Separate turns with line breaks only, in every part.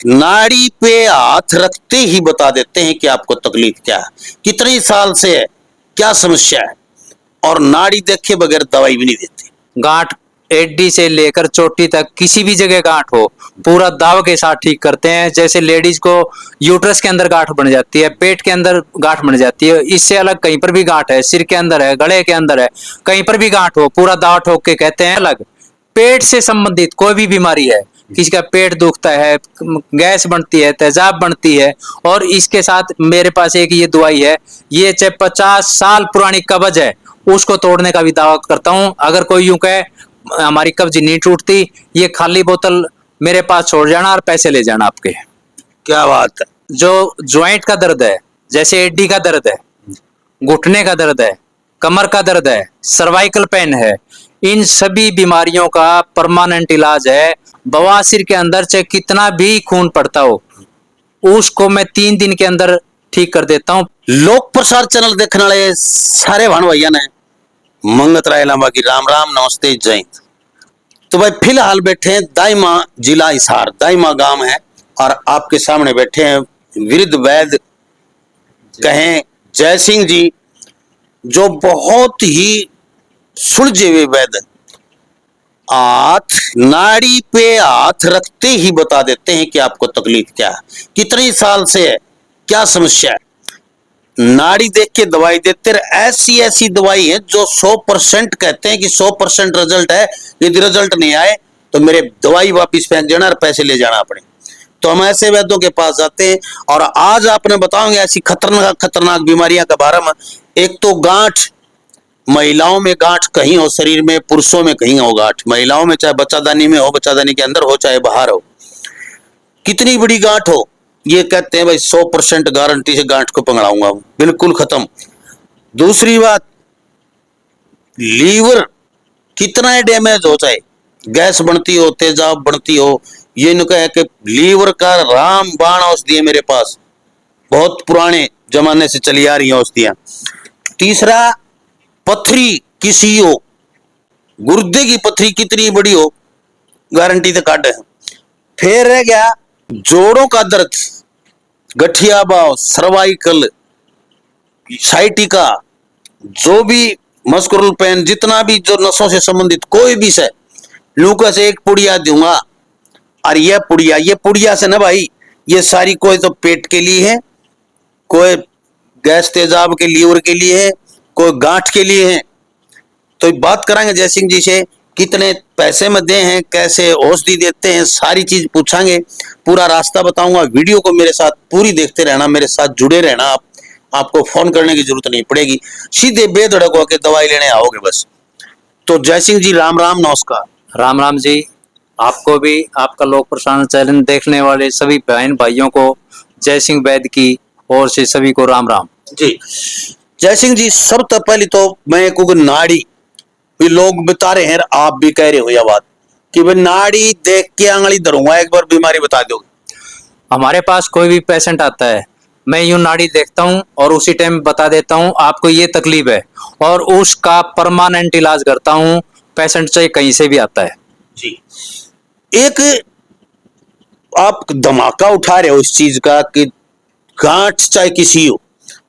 नाड़ी पे हाथ रखते ही बता देते हैं कि आपको तकलीफ क्या है, कितने साल से है, क्या समस्या है, और नाड़ी देखे बगैर दवाई भी नहीं देते।
गांठ एडी से लेकर चोटी तक किसी भी जगह गांठ हो पूरा दाव के साथ ठीक करते हैं। जैसे लेडीज को यूट्रस के अंदर गांठ बन जाती है, पेट के अंदर गांठ बन जाती है, इससे अलग कहीं पर भी गांठ है, सिर के अंदर है, गले के अंदर है, कहीं पर भी गांठ हो पूरा दाव ठोक के कहते हैं अलग। पेट से संबंधित कोई भी बीमारी है, किसी का पेट दुखता है, गैस बनती है, तेजाब बनती है, और इसके साथ मेरे पास एक ये दवाई है, ये चाहे 50 साल पुरानी कब्ज है उसको तोड़ने का भी दावा करता हूं। अगर कोई यूं कहे हमारी कब्ज नहीं टूटती, ये खाली बोतल मेरे पास छोड़ जाना और पैसे ले जाना आपके।
क्या बात है।
जो ज्वाइंट का दर्द है, जैसे एडी का दर्द है, घुटने का दर्द है, कमर का दर्द है, सर्वाइकल पेन है, इन सभी बीमारियों का परमानेंट इलाज है। बवासीर के अंदर चाहे कितना भी खून पड़ता हो उसको मैं 3 दिन के अंदर ठीक कर देता हूं।
लोक प्रसार चैनल देखने वाले सारे भान भैया ने मंगत राय लांबा की राम राम नमस्ते जय हिंद। तो भाई फिलहाल बैठे हैं दाइमा, जिला हिसार, दाइमा गांव है, और आपके सामने बैठे हैं वृद्ध वैद्य कहें जय सिंह जी, जो बहुत ही सुलझे हुए वैद्य, हाथ नाड़ी पे हाथ रखते ही बता देते हैं कि आपको तकलीफ क्या है, कितने साल से है, क्या समस्या है। नाड़ी देख के दवाई देते रहे। ऐसी ऐसी दवाई है जो 100% कहते हैं कि 100% रिजल्ट है, यदि रिजल्ट नहीं आए तो मेरे दवाई वापिस फेंक देना और पैसे ले जाना अपने। तो हम ऐसे वैद्यों के पास जाते हैं, और आज आपने बताओगे ऐसी खतरनाक खतरनाक बीमारियां के बारे में। एक तो गांठ, महिलाओं में गांठ कहीं हो शरीर में, पुरुषों में कहीं हो गांठ। महिलाओं में चाहे बच्चादानी में हो, बच्चादानी के अंदर हो, चाहे बाहर हो, कितनी बड़ी गांठ हो, ये कहते हैं भाई 100% गारंटी से गांठ को पकड़ाऊंगा, बिल्कुल खत्म। दूसरी बात, लीवर कितना डैमेज हो, चाहे गैस बनती हो, तेजाब बनती हो, ये न कहे कि लीवर का राम बाण औषधि है मेरे पास, बहुत पुराने जमाने से चली आ रही है औषधियां। तीसरा, पथरी किसी हो, गुर्दे की पथरी कितनी बड़ी हो, गारंटी से काटे। फिर रह गया जोड़ों का दर्द, गठिया बाव, सर्वाइकल, साइटिका, जो भी मस्कुलर पेन, जितना भी जो नसों से संबंधित कोई भी से, लूका से एक पुड़िया दूंगा। और ये पुड़िया से ना भाई, ये सारी कोई तो पेट के लिए है, कोई गैस तेजाब के लीवर के लिए है, कोई गांठ के लिए है। तो बात करांगे जय सिंह जी से, कितने पैसे में दे हैं, कैसे औषधि देते हैं, सारी चीज पूछांगे, पूरा रास्ता बताऊंगा। वीडियो को मेरे साथ पूरी देखते रहना, मेरे साथ जुड़े रहना। आपको फोन करने की जरूरत नहीं पड़ेगी, सीधे बेधड़क होकर दवाई लेने आओगे बस। तो जय सिंह जी राम राम नमस्कार।
राम राम जी, आपको भी, आपका लोक प्रसारण चैनल देखने वाले सभी बहन भाइयों को जय सिंह वैद्य की ओर से सभी को राम राम
जी। जय सिंह जी, सबसे पहले तो मैं कुछ नाड़ी भी लोग बता रहे हैं, आप भी कह रहे हो यह बात कि भाई नाड़ी देख के आंगली धरूंगा, एक बार बीमारी बता दोगे।
हमारे पास कोई भी पेशेंट आता है, मैं यूं नाड़ी देखता हूं और उसी टाइम बता देता हूं आपको ये तकलीफ है, और उसका परमानेंट इलाज करता हूं, पेशेंट चाहे कहीं से भी आता है।
जी। एक आप धमाका उठा रहे हो इस चीज का कि गांठ चाहे किसी हो,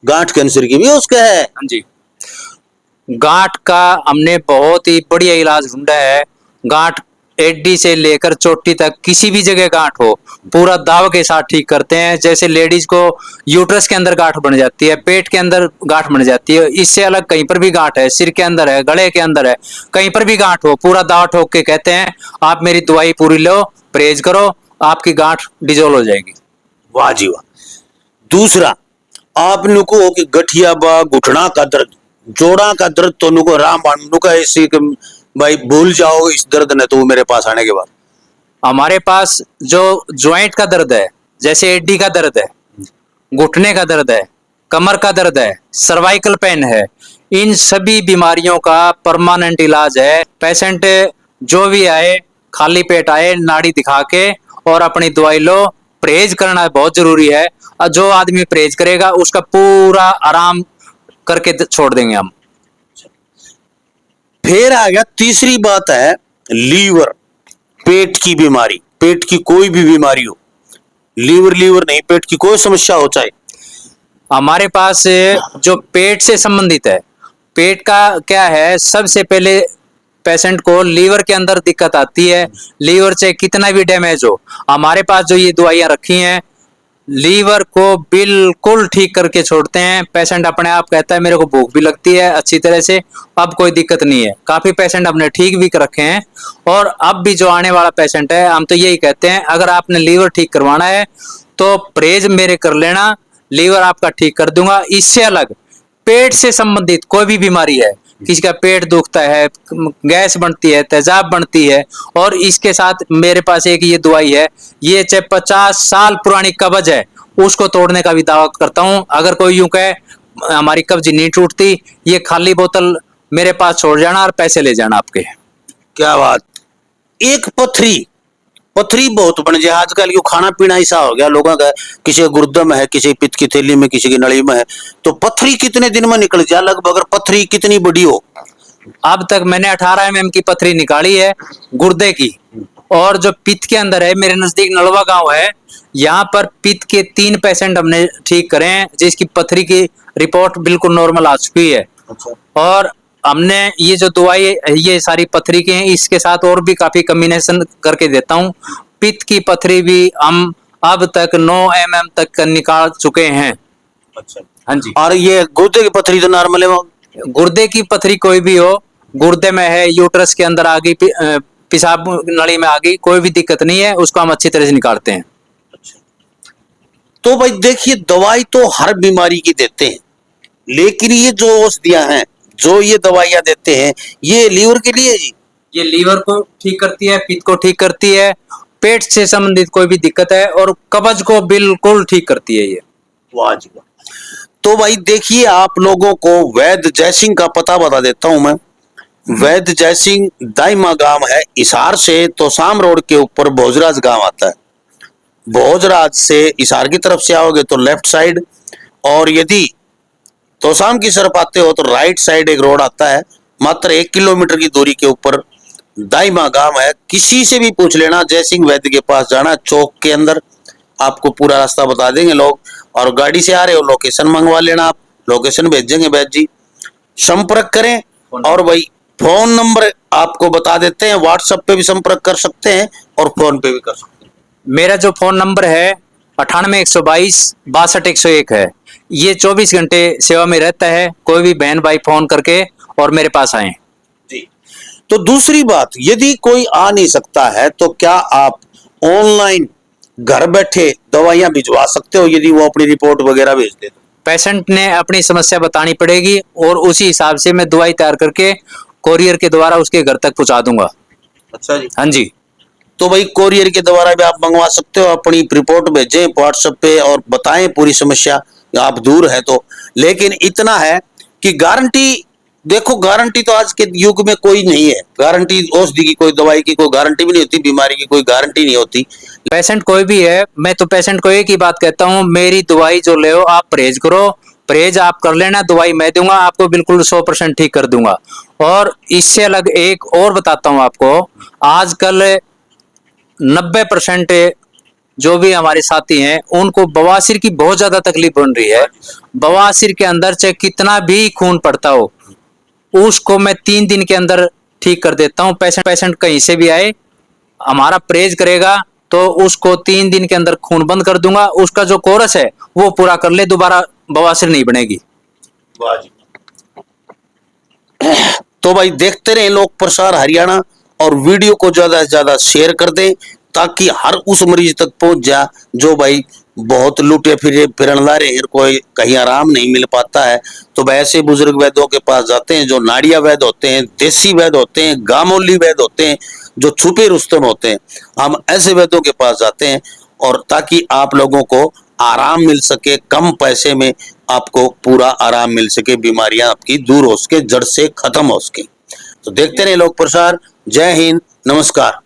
गांठ कैंसर की भी उसका है।
हाँ जी, गांठ का हमने बहुत ही बढ़िया इलाज ढूंढा है। गांठ एडी से लेकर चोटी तक किसी भी जगह गांठ हो पूरा दाव के साथ ठीक करते हैं। जैसे लेडीज को यूट्रस के अंदर गांठ बन जाती है, पेट के अंदर गांठ बन जाती है, इससे अलग कहीं पर भी गांठ है, सिर के अंदर है, गले के अंदर है, कहीं पर भी गांठ हो पूरा दाव ठोक के कहते हैं आप मेरी दवाई पूरी लो, परहेज करो, आपकी गांठ डिजोल्व हो जाएगी।
वाह जी वाह। दूसरा, आप नुको कि गठिया बा, घुटना का दर्द, जोड़ा का दर्द, तो नुको राम नुका ऐसी भाई भूल जाओ इस दर्द ने तो मेरे पास आने के बाद।
हमारे पास जो ज्वाइंट का दर्द है, जैसे एडी का दर्द है, घुटने का दर्द है, कमर का दर्द है, सर्वाइकल पेन है, इन सभी बीमारियों का परमानेंट इलाज है। पेशेंट जो भी आए खाली पेट आए, नाड़ी दिखा के और अपनी दवाई लो, परहेज करना बहुत जरूरी है, और जो आदमी परहेज करेगा उसका पूरा आराम करके छोड़ देंगे हम।
फिर आ गया तीसरी बात है लीवर, पेट की बीमारी, पेट की कोई भी बीमारी हो, लीवर लीवर नहीं, पेट की कोई समस्या हो चाहे?
हमारे पास जो पेट से संबंधित है, पेट का क्या है, सबसे पहले पेशेंट को लीवर के अंदर दिक्कत आती है। लीवर चाहे कितना भी डैमेज हो, हमारे पास जो ये दवाइयां रखी हैं लीवर को बिल्कुल ठीक करके छोड़ते हैं। पेशेंट अपने आप कहता है मेरे को भूख भी लगती है अच्छी तरह से, अब कोई दिक्कत नहीं है। काफी पेशेंट अपने ठीक भी कर रखे हैं। और अब भी जो आने वाला पेशेंट है, हम तो यही कहते हैं अगर आपने लीवर ठीक करवाना है तो परहेज मेरे कर लेना, लीवर आपका ठीक कर दूंगा। इससे अलग पेट से संबंधित कोई भी बीमारी है, किसी का पेट दुखता है, गैस बनती है, तेजाब बनती है, और इसके साथ मेरे पास एक ये दवाई है, ये चाहे 50 साल पुरानी कब्ज है उसको तोड़ने का भी दावा करता हूं। अगर कोई यूं कहे हमारी कब्ज नहीं टूटती, ये खाली बोतल मेरे पास छोड़ जाना और पैसे ले जाना आपके।
क्या बात। एक पथरी, पथरी बहुत बन जाए आजकल, यो खाना पीना ऐसा हो गया लोगों का, किसी के गुर्दे में है, किसी की पित्त की थैली में, किसी की नली में है, तो पथरी कितने दिन में निकल जाए लगभग? अगर पथरी कितनी बड़ी हो?
अब तक मैंने 18 mm की पथरी निकाली है गुर्दे की। और जो पित्त के अंदर है, मेरे नजदीक नलवा गांव है, यहाँ पर पित्त के 3 पेशेंट हमने ठीक करे हैं, जिसकी पथरी की रिपोर्ट बिल्कुल नॉर्मल आ चुकी है। और हमने ये जो दवाई है, ये सारी पथरी की हैं, इसके साथ और भी काफी कॉम्बिनेशन करके देता हूँ। पित्त की पथरी भी हम अब तक 9 mm तक का निकाल चुके हैं।
अच्छा।
हाँ जी।
और ये गुर्दे की पथरी तो नॉर्मल है वो?
गुर्दे की पथरी कोई भी हो, गुर्दे में है, यूट्रस के अंदर आ गई, पेशाब नली में आ गई, कोई भी दिक्कत नहीं है, उसको हम अच्छी तरह से निकालते हैं।
तो भाई देखिए, दवाई तो हर बीमारी की देते हैं, लेकिन ये जो औषधियां हैं, जो ये दवाइयां देते हैं, ये लीवर के लिए जी?
ये लीवर को ठीक करती है, पित्त को ठीक करती है, पेट से संबंधित कोई भी दिक्कत है, और कब्ज को बिल्कुल ठीक करती है ये।
वाह जी वाह। तो भाई देखिए, आप लोगों को वैद्य जयसिंह का पता बता देता हूं मैं। वैद्य जयसिंह दाइमा गांव है, हिसार से तोसाम रोड के ऊपर भोजराज गांव आता है। भोजराज से हिसार की तरफ से आओगे तो लेफ्ट साइड, और यदि तोसाम की तरफ आते हो तो राइट साइड एक रोड आता है। मात्र 1 किलोमीटर की दूरी के ऊपर दाइमा गांव है। किसी से भी पूछ लेना, जयसिंह वैद्य के पास जाना, चौक के अंदर आपको पूरा रास्ता बता देंगे लोग। और गाड़ी से आ रहे हो, लोकेशन मंगवा लेना, आप लोकेशन भेजेंगे वैद्य जी, संपर्क करें। और भाई फोन नंबर आपको बता देते हैं, व्हाट्सएप पे भी संपर्क कर सकते हैं और फोन पे भी कर सकते हैं।
मेरा जो फोन नंबर है 98 122 62 101 है। ये 24 घंटे सेवा में रहता है, कोई भी बहन भाई फोन करके और मेरे पास आए
जी। तो दूसरी बात, यदि कोई आ नहीं सकता है तो क्या आप ऑनलाइन घर बैठे दवाइयां भिजवा सकते हो, यदि वो अपनी रिपोर्ट वगैरह भेज दे तो?
पेशेंट ने अपनी समस्या बतानी पड़ेगी और उसी हिसाब से मैं दवाई तैयार करके कोरियर के द्वारा उसके घर तक पहुंचा दूंगा।
अच्छा जी।
हाँ जी।
तो भाई कोरियर के द्वारा भी आप मंगवा सकते हो, अपनी रिपोर्ट भेजें व्हाट्सएप पे और बताएं पूरी समस्या, आप दूर है तो। लेकिन इतना है कि गारंटी, देखो गारंटी तो आज के युग में कोई नहीं है। गारंटी औषधि की, कोई दवाई की कोई गारंटी भी नहीं होती, बीमारी की कोई गारंटी नहीं होती।
पेशेंट कोई भी है, मैं तो पेशेंट को एक ही बात कहता हूँ, मेरी दवाई जो ले आप परहेज करो, परहेज आप कर लेना, दवाई मैं दूंगा आपको, बिल्कुल 100% ठीक कर दूंगा। और इससे अलग एक और बताता हूँ आपको, आजकल 90% जो भी हमारे साथी हैं उनको बवासीर की बहुत ज्यादा तकलीफ बन रही है। बवासीर के अंदर चाहे कितना भी खून पड़ता हो, उसको मैं 3 दिन के अंदर ठीक कर देता हूँ। पेशेंट कहीं से भी आए, हमारा परहेज करेगा तो उसको 3 दिन के अंदर खून बंद कर दूंगा। उसका जो कोर्स है वो पूरा कर ले, दोबारा बवासीर नहीं बनेगी।
तो भाई देखते रहे लोक प्रसार हरियाणा, और वीडियो को ज्यादा से ज्यादा शेयर कर दें ताकि हर उस मरीज तक पहुंच जा जो भाई बहुत लूटे फिरे फिरन ला रहे हैं, कोई कहीं आराम नहीं मिल पाता है। तो ऐसे बुजुर्ग वैद्यों के पास जाते हैं जो नाड़िया वैद्य होते हैं, देसी वैद्य होते हैं, गामोली वैद्य होते हैं, जो छुपे रुस्तम होते हैं। हम ऐसे वैद्यों के पास जाते हैं, और ताकि आप लोगों को आराम मिल सके, कम पैसे में आपको पूरा आराम मिल सके, बीमारियां आपकी दूर हो सके, जड़ से खत्म हो सके। तो देखते रहे लोक प्रसार। जय हिंद, नमस्कार।